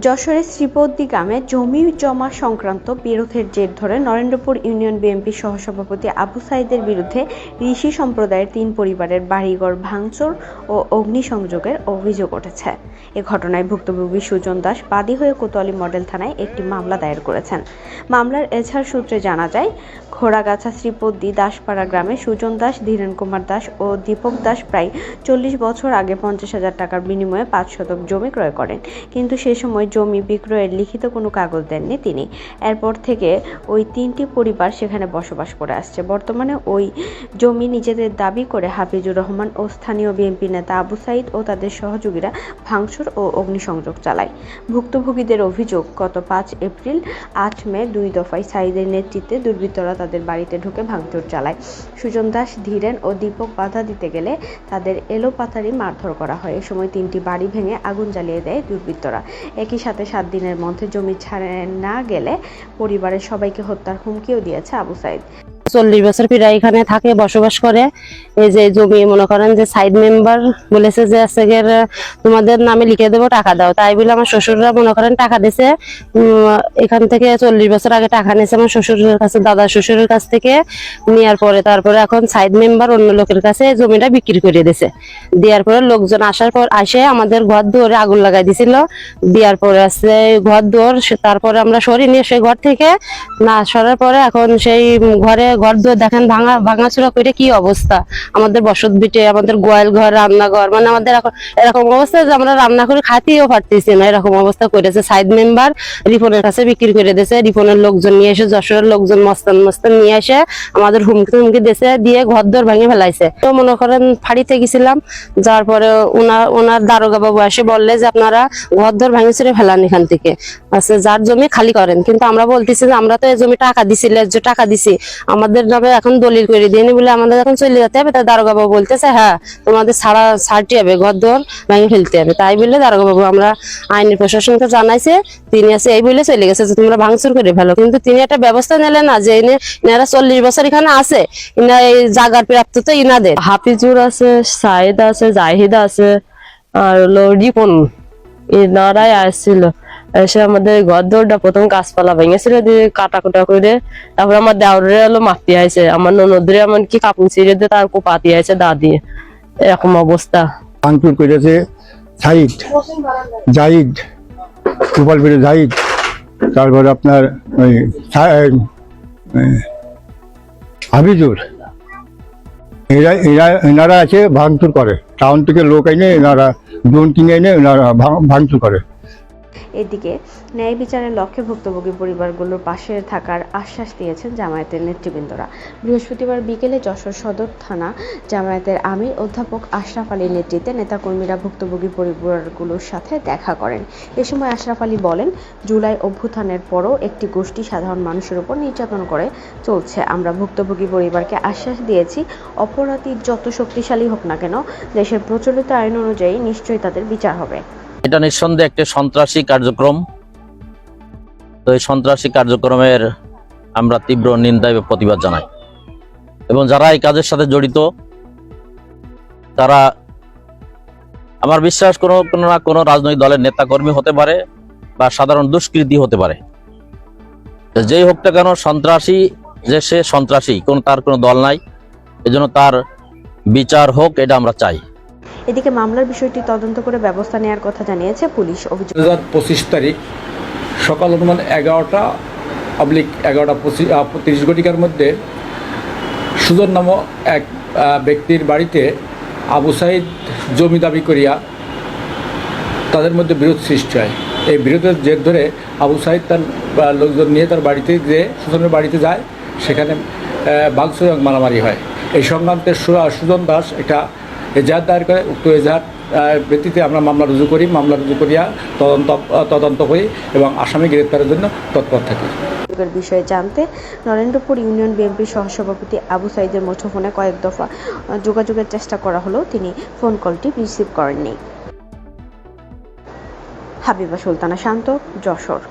যশোরের শ্রীপদ্দি গ্রামে জমি জমা সংক্রান্ত বিরোধের জের ধরে নরেন্দ্রপুর ইউনিয়ন বিএনপির সহসভাপতি আবু সাঈদের বিরুদ্ধে ঋষি সম্প্রদায়ের 3 পরিবারের বাড়িঘর ভাঙচুর ও অগ্নিসংযোগের অভিযোগ উঠেছে। এ ঘটনায় ভুক্তভোগী সুজন দাস বাদী হয়ে কোতোয়ালি মডেল থানায় একটি মামলা দায়ের করেছেন। মামলার এজাহার সূত্রে জানা যায়, ঘোড়াগাছা শ্রীপদ্দি দাসপাড়া গ্রামে সুজন দাস, ধীরেন কুমার দাস ও দীপক দাস প্রায় 40 বছর আগে 50,000 টাকার বিনিময়ে 5 শতক জমি ক্রয় করেন, কিন্তু সে সময় জমি বিক্রয়ের লিখিত কোনো কাগজ দেননি তিনি। এরপর থেকে ওই 3টি পরিবার সেখানে বসবাস করে আসছে। বর্তমানে ওই জমি নিজেদের দাবি করে হাফিজুর রহমান ও স্থানীয় বিএনপি নেতা আবু সাঈদ ও তাদের সহযোগীরা ভাঙচুর ও অগ্নিসংযোগ চালায়। ভুক্তভোগীদের অভিযোগ, গত 5 এপ্রিল 8 মে 2 দফায় সাঈদের নেতৃত্বে দুর্বৃত্তরা তাদের বাড়িতে ঢুকে ভাঙচুর চালায়। সুজন দাস, ধীরেন ও দীপক বাধা দিতে গেলে তাদের এলোপাতাড়ি মারধর করা হয়। এ সময় 3টি বাড়ি ভেঙে আগুন জ্বালিয়ে দেয় দুর্বৃত্তরা। একই সাথে 7 দিনের মধ্যে জমি ছাড়ে না গেলে পরিবারের সবাইকে হত্যার হুমকিও দিয়েছে আবু সাঈদ। 40 বছর প্রায় এখানে থাকে, বসবাস করে। এই যে জমি মনে করেন যে সাইড মেম্বার বলেছে যে তোমাদের নামে লিখে দেবো, টাকা দাও। তাই বলে আমার শ্বশুররা মনে করেন টাকা দিয়েছে। এখান থেকে 40 বছর আগে টাকা নিয়েছে আমার শ্বশুরের কাছে, দাদা শ্বশুরের কাছ থেকে। নেওয়ার পরে তারপরে এখন সাইড মেম্বার অন্য লোকের কাছে জমিটা বিক্রি করে দিয়েছে। দেওয়ার পরে লোকজন আসার পর আসে আমাদের ঘর দুয়ারে আগুন লাগাই দিছিল। দেওয়ার পরে আছে ঘর দুয়ার, তারপরে আমরা সরি নিয়ে সেই ঘর থেকে না সরার পরে এখন সেই ঘর দুয়ার দেখেন ভাঙাচোরা করে কি অবস্থা। আমাদের বসত ভিটে, আমাদের গোয়াল ঘর, রান্নাঘর, মানে আমাদের এখন এরকম অবস্থা যে আমরা রান্না করে খাতেও পারতেছি না, এরকম অবস্থা করেছে। সাইড মেম্বার রিপনের কাছে বিক্রি করে দিয়েছে। রিপনের লোকজন নিয়ে এসে, যশোরের লোকজন মস্তান নিয়ে এসে আমাদের হুমকি দিয়েছে, দিয়ে ঘর দর ভেঙে ফেলাইছে। তো মনে করেন ফাড়িতে গেছিলাম, যার পরে ওনার দারোগা বাবু এসে বললে যে আপনারা ঘর দর ভেঙে ছেড়ে ফেলান এখান থেকে, আচ্ছা যার জমি খালি করেন। কিন্তু আমরা বলতেছি যে আমরা তো এই জমি টাকা দিছি, টাকা দিছি, আমাদের নামে এখন দলিল করে দিইনি বলে আমাদের এখন চলে যেতে হবে। তাই দারোগা বাবু বলতেছে হ্যাঁ তোমাদের ছাড়তে হবে, ঘর দর ভেঙে ফেলতে হবে। তাই বলে দারোগা বাবু আমরা আইনের প্রশাসনকে জানাইছে, তিনি আছে এই বলে চলে গেছে যে তোমরা ভাঙচুর করে ফেলো। কিন্তু তিনি একটা ব্যবস্থা নিলেন না যে এনারা 40 বছর এখানে আছে, ইনা এই জায়গার প্রাপ্ত তো ইনাদের। হাফিজুর আছে, সাইদ আছে, জাহিদ আছে, আর হলো রিপন, এনারাই আসছিল। এসে আমাদের ঘর দরটা প্রথম গাছপালা ভেঙেছিল, দিয়ে কাটা করে তারপর আমার দেওরে হলো মাপতে আইছে, আমার ননদরে এমনকি কাপড় ছিঁড়ে দিয়ে তার পাতি আইছে দা দিয়ে, এরকম অবস্থা। ভাঙচুর করেছে সাঈদ, জাহিদ, গোপালপুরে জাহিদ, তারপরে আপনার ওই হাফিজুর, এনারা আছে ভাঙচুর করে। টাউন থেকে লোক এনে এনারা ড্রোন কিনে এনে এনারা ভাঙচুর করে। এদিকে ন্যায় বিচারের লক্ষ্যে ভুক্তভোগী পরিবারগুলোর পাশে থাকার আশ্বাস দিয়েছেন জামায়াতের নেতৃবৃন্দরা। বৃহস্পতিবার বিকেলে যশোর সদর থানা জামায়াতের আমির অধ্যাপক আশরাফ আলীর নেতৃত্বে নেতাকর্মীরা ভুক্তভোগী পরিবারগুলোর সাথে দেখা করেন। এ সময় আশরাফ আলী বলেন, জুলাই অভ্যুত্থানের পরও একটি গোষ্ঠী সাধারণ মানুষের উপর নির্যাতন করে চলছে। আমরা ভুক্তভোগী পরিবারকে আশ্বাস দিয়েছি, অপরাধী যত শক্তিশালী হোক না কেন, দেশের প্রচলিত আইন অনুযায়ী নিশ্চয়ই তাদের বিচার হবে। এটা নিঃসন্দেহে একটি সন্ত্রাসী কার্যক্রম। তো এই সন্ত্রাসী কার্যক্রমের আমরা তীব্র নিন্দা এবং প্রতিবাদ জানাই, এবং যারা এই কাজের সাথে জড়িত তারা আমার বিশ্বাস কোনো না কোনো রাজনৈতিক দলের নেতাকর্মী হতে পারে বা সাধারণ দুষ্কৃতী হতে পারে। যেই হোক না কেন সন্ত্রাসী, যে সে সন্ত্রাসী, তার কোনো দল নাই, এজন্য তার বিচার হোক, এটা আমরা চাই। এদিকে মামলার বিষয়টি তদন্ত করে ব্যবস্থা নেওয়ার কথা জানিয়েছে পুলিশ। 2025 তারিখ সকাল অনুমান 11:11:30 ঘটিকার মধ্যে সুজন নামক এক ব্যক্তির বাড়িতে আবু সাঈদ জমি দাবি করিয়া তাদের মধ্যে বিরোধ সৃষ্টি হয়। এই বিরোধের জের ধরে আবু সাঈদ তার লোকজন নিয়ে তার বাড়িতে যে সুজনের বাড়িতে যায়, সেখানে ভাঙচুর এবং মারামারি হয়। এই সংক্রান্তে সুজন দাস একটা এজাহার দায়ের করে। উক্ত এজাহার ভিত্তিতে আমরা মামলা রুজু করিয়া তদন্ত করি এবং আসামি গ্রেপ্তারের জন্য তৎপর থাকি। বিষয়ে জানতে নরেন্দ্রপুর ইউনিয়ন বিএনপির সহসভাপতি আবু সাঈদের মুঠোফোনে কয়েক দফা যোগাযোগের চেষ্টা করা হলেও তিনি ফোন কলটি রিসিভ করেননি। হাবিবা সুলতানা শান্ত, যশোর।